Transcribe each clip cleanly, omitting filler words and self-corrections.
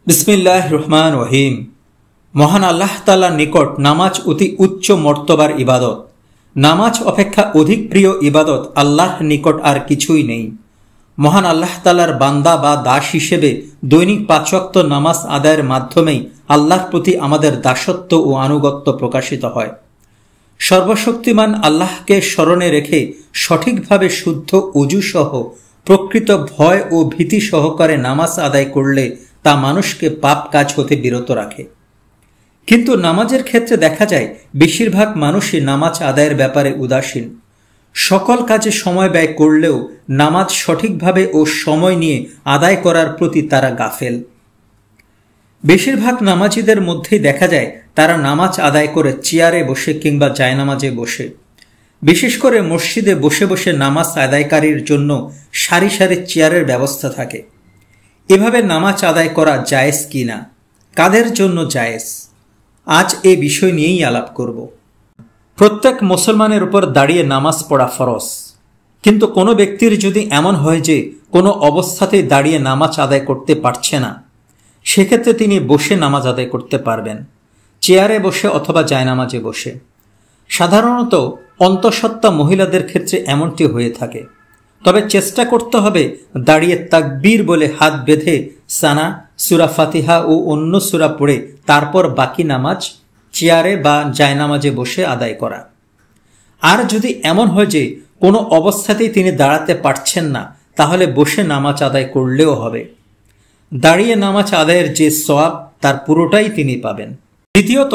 बिस्मिल्लाहिर रहमानिर रहीम। महान आल्लाह ताआलार निकट नामाज अति उच्च मर्तबार इबादत। नामाज अपेक्षा अधिक प्रिय इबादत आल्लाहर निकट आर किछुई नेই। महान आल्लाह ताआलार बान्दा बा दास हिसेबे दैनिक 5 ওয়াক্ত नामाज आदायेर माध्यमेই आल्लाहर प्रति आमादेर दासत्व ओ आनुगत्य प्रकाशित हय। सर्वशक्तिमान आल्लाहके स्मरणे रेखे सठिकभावे शुद्ध उजुसह प्रकृत भय ओ भीति सहकारे नामाज आदाय करले ता मानुषके पाप काज होते बिरत राखे। किन्तु नामाजेर क्षेत्रे देखा जाय बेशिरभाग मानुषई नामाज आदायेर ब्यापारे उदासीन। सकल काजे समय व्यय करलेও नामाज सठिकभावे ओ समय निये आदाय करार प्रति तारा गाफेल। बेशिरभाग नामाजीदेर मध्येই देखा जाय तारा नामाज आदाय करे चेयारे बसे किंबा जायनामाजे बसे। विशेष करे मस्जिदे बसे बसे नामाज आदायकारीर जन्य सारि सारि चेयारेर व्यवस्था थाके। एभाবে नामाज आदाय करा जायेज किना, कादेर जन्य जायेज, आज ए विषय नियेই आलाप करब। प्रत्येक मुसलमानेर उपर दाड़िये नामाज पढ़ा फरज। किन्तु कोनो व्यक्तिर यदि एमन हय जे कोनो अवस्थातेই दाड़िये नामाज आदाय करते पारछे ना, सेक्षेत्रे तिनि बसे नामाज आदाय करते पारबेन, चेयारे बसे अथवा जायनामाजे बसे। साधारणत अंतःसत्त्वा महिलादेर क्षेत्रे एमनटी हये थाके। तबे चेष्टा करते हबे दाड़िये ताकबीर बोले हाथ बेधे साना सूरा फातिहा ओ अन्य सूरा पढ़े तारपर बाकी नामाज चेयारे बा जायनामाजे बसे आदाय करा। आर यदि एमन हय जे कोनो अवस्थातेই तिनि दाड़ाते पारछेन ना, ताहले बसे नामाज आदाय करलेও हबे। दाड़िये नामाज आदायेर जे सওয়াব तार पुरोटाई तिनि पाबेन। द्वितीयत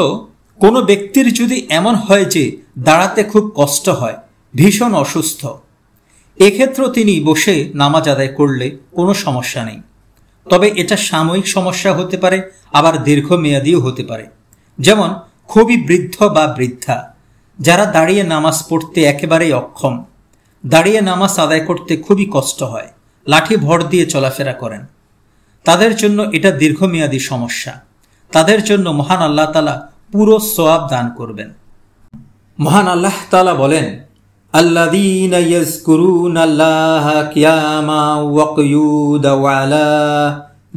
कोनो व्यक्तिर यदि एमन हय जे दाड़ाते खूब कष्ट हय, भीषण असुस्थ, एक्षेत्रे तिनि बसे नामाज आदाय करले कोनो समस्या नेই। तबे एटा सामयिक समस्या होते पारे, आबार दीर्घमेयादीও होते पारे। जेमन खूबই বৃদ্ধ বা বৃদ্ধা যারা দাঁড়িয়ে নামাজ পড়তে একেবারেই অক্ষম, দাঁড়িয়ে নামাজ আদায় করতে খুবই কষ্ট হয়, লাঠি ভর দিয়ে চলাফেরা করেন, তাদের জন্য এটা দীর্ঘমেয়াদী সমস্যা। তাদের জন্য মহান আল্লাহ তাআলা পুরো সওয়াব দান করবেন। মহান আল্লাহ তাআলা বলেন, আল্লাযীনা ইয়াযকুরুনাল্লাহা কিয়ামান ওয়া কুয়ুদান ওয়া আলা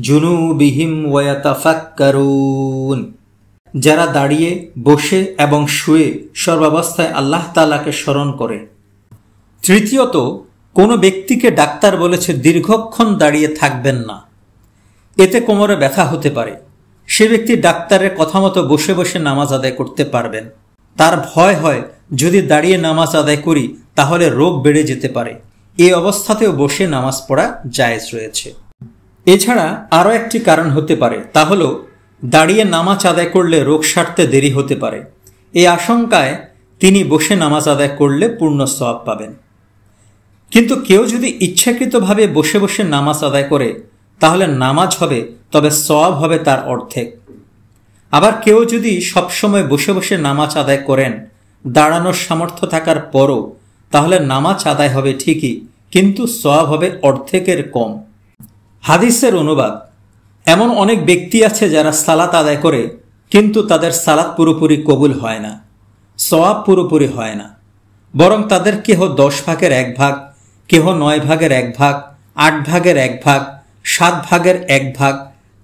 জুনুবিহিম ওয়া ইয়াতাফাক্কারুন। যারা দাঁড়িয়ে বসে এবং শুয়ে সর্বাবস্থায় আল্লাহ তাআলাকে স্মরণ করে। তৃতীয়ত কোনো ব্যক্তিকে ডাক্তার বলেছে দীর্ঘক্ষণ দাঁড়িয়ে থাকবেন না, এতে কোমরে ব্যথা হতে পারে। সে ব্যক্তি ডাক্তারের কথা মতো বসে বসে নামাজ আদায় করতে পারবেন। তার ভয় হয় যদি দাঁড়িয়ে নামাজ আদায় করি তাহলে রোগ বেড়ে যেতে পারে। এই অবস্থাতেও বসে নামাজ পড়া জায়েজ রয়েছে। এছাড়া আরও একটি কারণ হতে পারে, তা হলো দাঁড়িয়ে নামাজ আদায় করলে রোগ সারতে দেরি হতে পারে। এই আশঙ্কায় তিনি বসে নামাজ আদায় করলে পূর্ণ সওয়াব পাবেন। কিন্তু কেউ যদি ইচ্ছাকৃতভাবে বসে বসে নামাজ আদায় করে তাহলে নামাজ হবে, তবে সওয়াব হবে তার অর্ধেক। আবার কেউ যদি সবসময় বসে বসে নামাজ আদায় করেন দাঁড়ানোর সামর্থ্য থাকার পরও, তাহলে নামাজ আদায় হবে ঠিকই, কিন্তু সওয়াব হবে অর্ধেকের কম। হাদিসের অনুবাদ, এমন অনেক ব্যক্তি আছে যারা সালাত আদায় করে কিন্তু তাদের সালাত পুরোপুরি কবুল হয় না, সওয়াব পুরোপুরি হয় না, বরং তাদের কেহ 10 ভাগের 1 ভাগ, কেহ 9 ভাগের 1 ভাগ, 8 ভাগের 1 ভাগ, 7 ভাগের 1 ভাগ,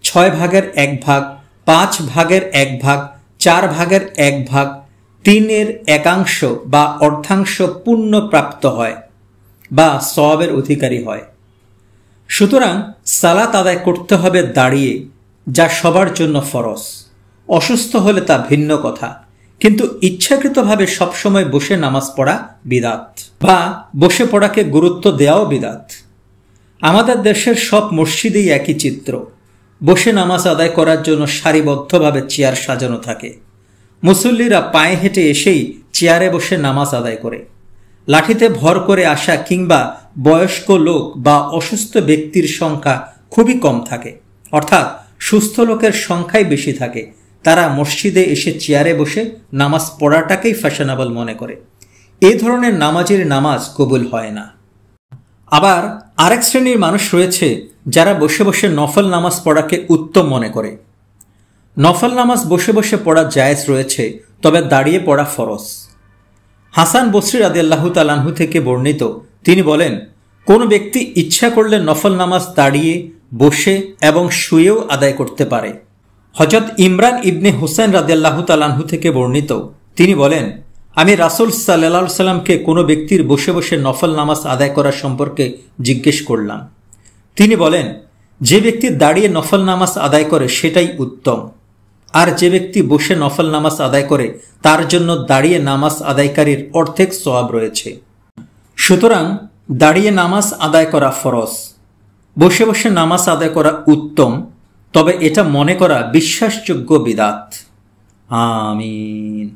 6 ভাগের 1 ভাগ, 5 ভাগের 1 ভাগ, 4 ভাগের 1 ভাগ, 3-এর 1/4 বা অর্ধাংশ পুণ্য প্রাপ্ত হয় বা সওয়াবের অধিকারী হয়। সুতরাং সালাত আদায় করতে হবে দাঁড়িয়ে, যা সবার জন্য ফরজ। অসুস্থ হলে তা ভিন্ন কথা, কিন্তু ইচ্ছাকৃতভাবে সবসময় বসে নামাজ পড়া বিদআত বা বসে পড়াকে গুরুত্ব দেওয়াও বিদআত। আমাদের দেশের সব মসজিদেই একই চিত্র। বসে নামাজ আদায় করার জন্য সারিবদ্ধভাবে চেয়ার সাজানো থাকে। মুসল্লিরা পায়ে হেঁটে এসেই চেয়ারে বসে নামাজ আদায় করে। লাঠিতে ভর করে আসা কিংবা বয়স্ক লোক বা অসুস্থ ব্যক্তির সংখ্যা খুবই কম থাকে, অর্থাৎ সুস্থ লোকের সংখ্যাই বেশি থাকে। তারা মসজিদে এসে চেয়ারে বসে নামাজ পড়াটাকেই ফ্যাশনেবল মনে করে। এই ধরনের নামাজের নামাজ কবুল হয় না। আবার আরেক শ্রেণীর মানুষ রয়েছে যারা বসে বসে নফল নামাজ পড়াকে উত্তম মনে করে। নফল নামাজ বসে বসে পড়া জায়েজ রয়েছে, তবে দাঁড়িয়ে পড়া ফরজ। হাসান বসরি রাদিয়াল্লাহু তাআলা আনহু থেকে বর্ণিত, তিনি বলেন, কোনো ব্যক্তি ইচ্ছা করলে নফল নামাজ দাঁড়িয়ে বসে এবং শুয়েও আদায় করতে পারে। হযরত ইমরান ইবনে হুসাইন রাদিয়াল্লাহু তাআলা আনহু থেকে বর্ণিত, তিনি বলেন, আমি রাসূল সাল্লাল্লাহু আলাইহি সাল্লামকে কোনো ব্যক্তির বসে বসে নফল নামাজ আদায় করা সম্পর্কে জিজ্ঞেস করলাম। তিনি বলেন, যে ব্যক্তি দাঁড়িয়ে নফল নামাজ আদায় করে সেটাই উত্তম, আর যে ব্যক্তি বসে নফল নামাজ আদায় করে তার জন্য দাঁড়িয়ে নামাজ আদায়কারীর অর্ধেক সওয়াব রয়েছে। সুতরাং দাঁড়িয়ে নামাজ আদায় করা ফরজ, বসে বসে নামাজ আদায় করা উত্তম, তবে এটা মনে করা বিশ্বাসযোগ্য বিদআত। আমিন।